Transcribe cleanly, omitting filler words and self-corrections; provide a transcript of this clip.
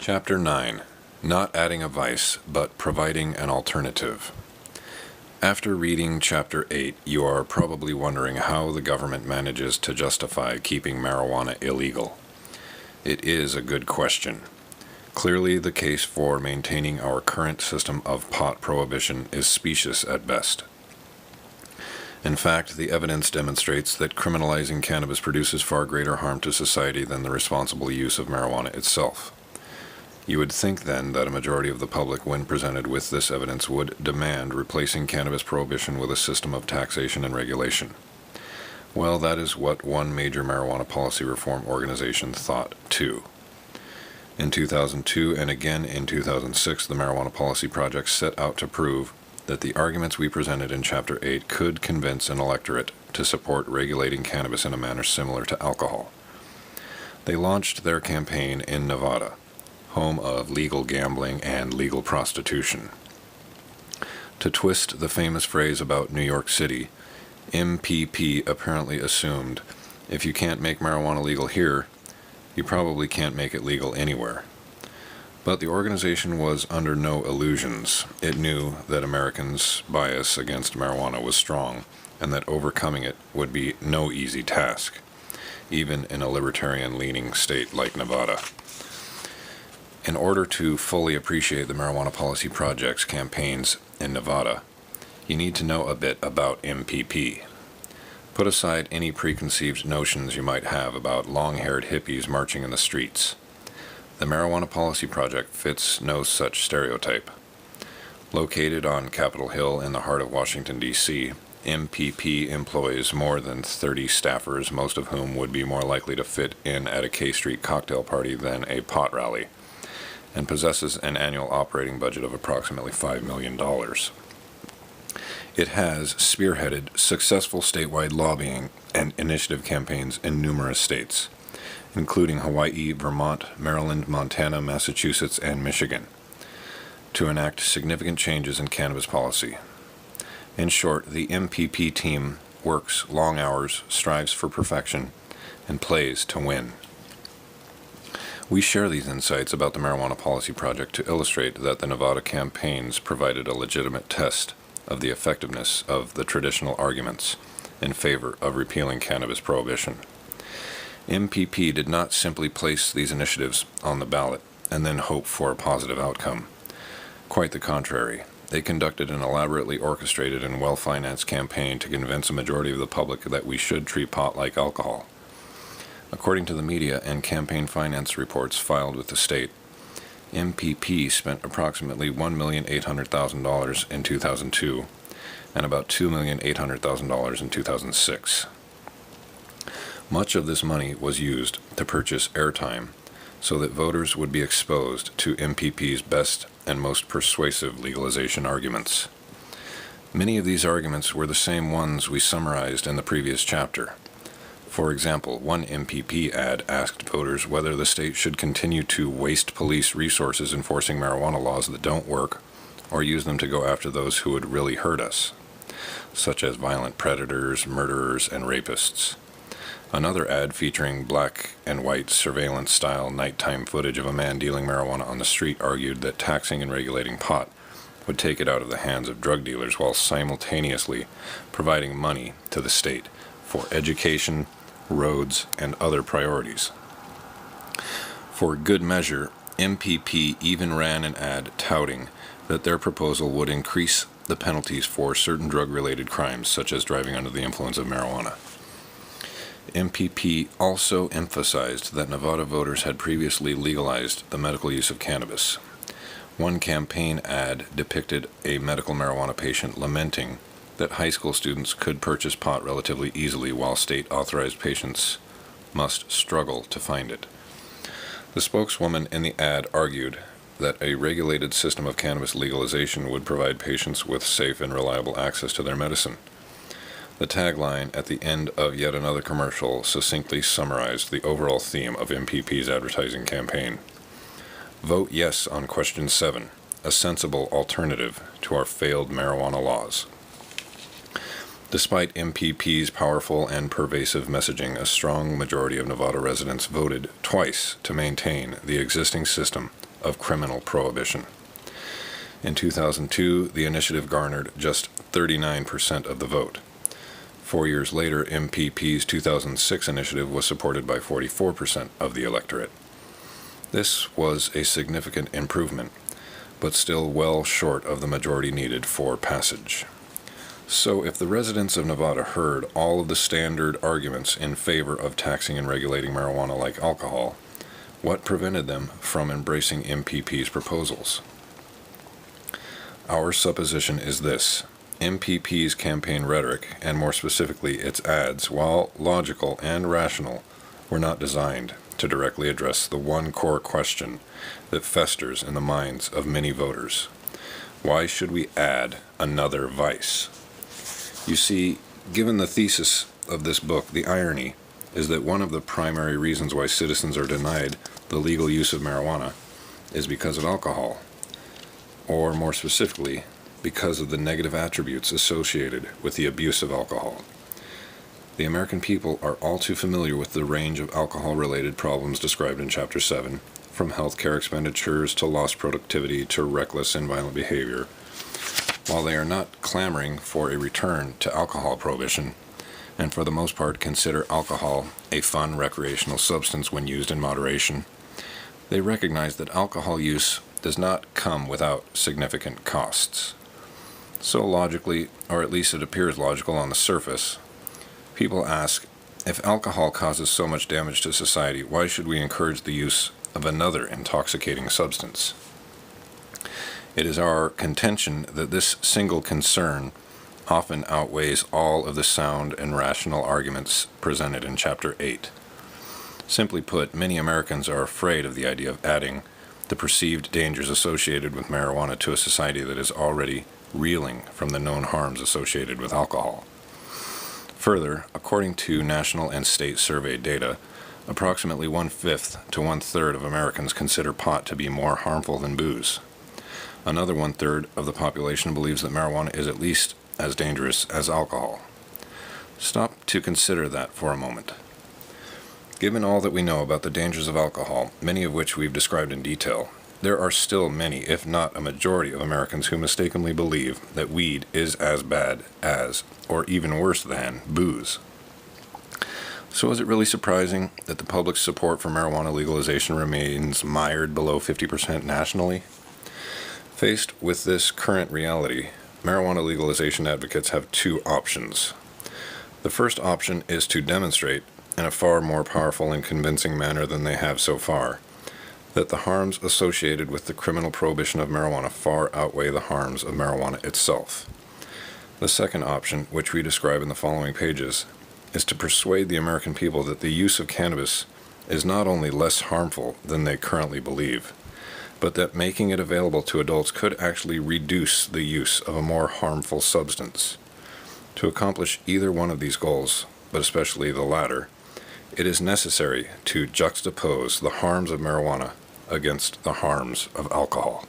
Chapter 9. Not adding a vice, but providing an alternative. After reading Chapter 8, you are probably wondering how the government manages to justify keeping marijuana illegal. It is a good question. Clearly, the case for maintaining our current system of pot prohibition is specious at best. In fact, the evidence demonstrates that criminalizing cannabis produces far greater harm to society than the responsible use of marijuana itself. You would think, then, that a majority of the public, when presented with this evidence, would demand replacing cannabis prohibition with a system of taxation and regulation. Well, that is what one major marijuana policy reform organization thought, too. In 2002 and again in 2006, the Marijuana Policy Project set out to prove that the arguments we presented in Chapter 8 could convince an electorate to support regulating cannabis in a manner similar to alcohol. They launched their campaign in Nevada, home of legal gambling and legal prostitution. To twist the famous phrase about New York City, MPP apparently assumed if you can't make marijuana legal here, you probably can't make it legal anywhere. But the organization was under no illusions. It knew that Americans' bias against marijuana was strong, and that overcoming it would be no easy task, even in a libertarian-leaning state like Nevada. In order to fully appreciate the Marijuana Policy Project's campaigns in Nevada, you need to know a bit about MPP. Put aside any preconceived notions you might have about long-haired hippies marching in the streets. The Marijuana Policy Project fits no such stereotype. Located on Capitol Hill in the heart of Washington, D.C., MPP employs more than 30 staffers, most of whom would be more likely to fit in at a K Street cocktail party than a pot rally, and possesses an annual operating budget of approximately $5 million. It has spearheaded successful statewide lobbying and initiative campaigns in numerous states, including Hawaii, Vermont, Maryland, Montana, Massachusetts, and Michigan, to enact significant changes in cannabis policy. In short, the MPP team works long hours, strives for perfection, and plays to win. We share these insights about the Marijuana Policy Project to illustrate that the Nevada campaigns provided a legitimate test of the effectiveness of the traditional arguments in favor of repealing cannabis prohibition. MPP did not simply place these initiatives on the ballot and then hope for a positive outcome. Quite the contrary. They conducted an elaborately orchestrated and well-financed campaign to convince a majority of the public that we should treat pot like alcohol. According to the media and campaign finance reports filed with the state, MPP spent approximately $1,800,000 in 2002 and about $2,800,000 in 2006. Much of this money was used to purchase airtime so that voters would be exposed to MPP's best and most persuasive legalization arguments. Many of these arguments were the same ones we summarized in the previous chapter. For example, one MPP ad asked voters whether the state should continue to waste police resources enforcing marijuana laws that don't work, or use them to go after those who would really hurt us, such as violent predators, murderers, and rapists. Another ad featuring black and white surveillance-style nighttime footage of a man dealing marijuana on the street argued that taxing and regulating pot would take it out of the hands of drug dealers while simultaneously providing money to the state for education, roads, and other priorities. For good measure, MPP even ran an ad touting that their proposal would increase the penalties for certain drug-related crimes, such as driving under the influence of marijuana. MPP also emphasized that Nevada voters had previously legalized the medical use of cannabis. One campaign ad depicted a medical marijuana patient lamenting that high school students could purchase pot relatively easily while state-authorized patients must struggle to find it. The spokeswoman in the ad argued that a regulated system of cannabis legalization would provide patients with safe and reliable access to their medicine. The tagline at the end of yet another commercial succinctly summarized the overall theme of MPP's advertising campaign. Vote yes on question 7, a sensible alternative to our failed marijuana laws. Despite MPP's powerful and pervasive messaging, a strong majority of Nevada residents voted twice to maintain the existing system of criminal prohibition. In 2002, the initiative garnered just 39% of the vote. 4 years later, MPP's 2006 initiative was supported by 44% of the electorate. This was a significant improvement, but still well short of the majority needed for passage. So if the residents of Nevada heard all of the standard arguments in favor of taxing and regulating marijuana like alcohol, what prevented them from embracing MPP's proposals? Our supposition is this: MPP's campaign rhetoric, and more specifically its ads, while logical and rational, were not designed to directly address the one core question that festers in the minds of many voters. Why should we add another vice? You see, given the thesis of this book, the irony is that one of the primary reasons why citizens are denied the legal use of marijuana is because of alcohol, or more specifically, because of the negative attributes associated with the abuse of alcohol. The American people are all too familiar with the range of alcohol-related problems described in Chapter 7, from healthcare expenditures to lost productivity to reckless and violent behavior. While they are not clamoring for a return to alcohol prohibition, and for the most part consider alcohol a fun recreational substance when used in moderation, they recognize that alcohol use does not come without significant costs. So logically, or at least it appears logical on the surface, people ask, if alcohol causes so much damage to society, why should we encourage the use of another intoxicating substance? It is our contention that this single concern often outweighs all of the sound and rational arguments presented in Chapter 8. Simply put, many Americans are afraid of the idea of adding the perceived dangers associated with marijuana to a society that is already reeling from the known harms associated with alcohol. Further, according to national and state survey data, approximately 1/5 to 1/3 of Americans consider pot to be more harmful than booze. Another 1/3 of the population believes that marijuana is at least as dangerous as alcohol. Stop to consider that for a moment. Given all that we know about the dangers of alcohol, many of which we've described in detail, there are still many, if not a majority of Americans who mistakenly believe that weed is as bad as, or even worse than, booze. So is it really surprising that the public's support for marijuana legalization remains mired below 50% nationally? Faced with this current reality, marijuana legalization advocates have two options. The first option is to demonstrate, in a far more powerful and convincing manner than they have so far, that the harms associated with the criminal prohibition of marijuana far outweigh the harms of marijuana itself. The second option, which we describe in the following pages, is to persuade the American people that the use of cannabis is not only less harmful than they currently believe, but that making it available to adults could actually reduce the use of a more harmful substance. To accomplish either one of these goals, but especially the latter, it is necessary to juxtapose the harms of marijuana against the harms of alcohol.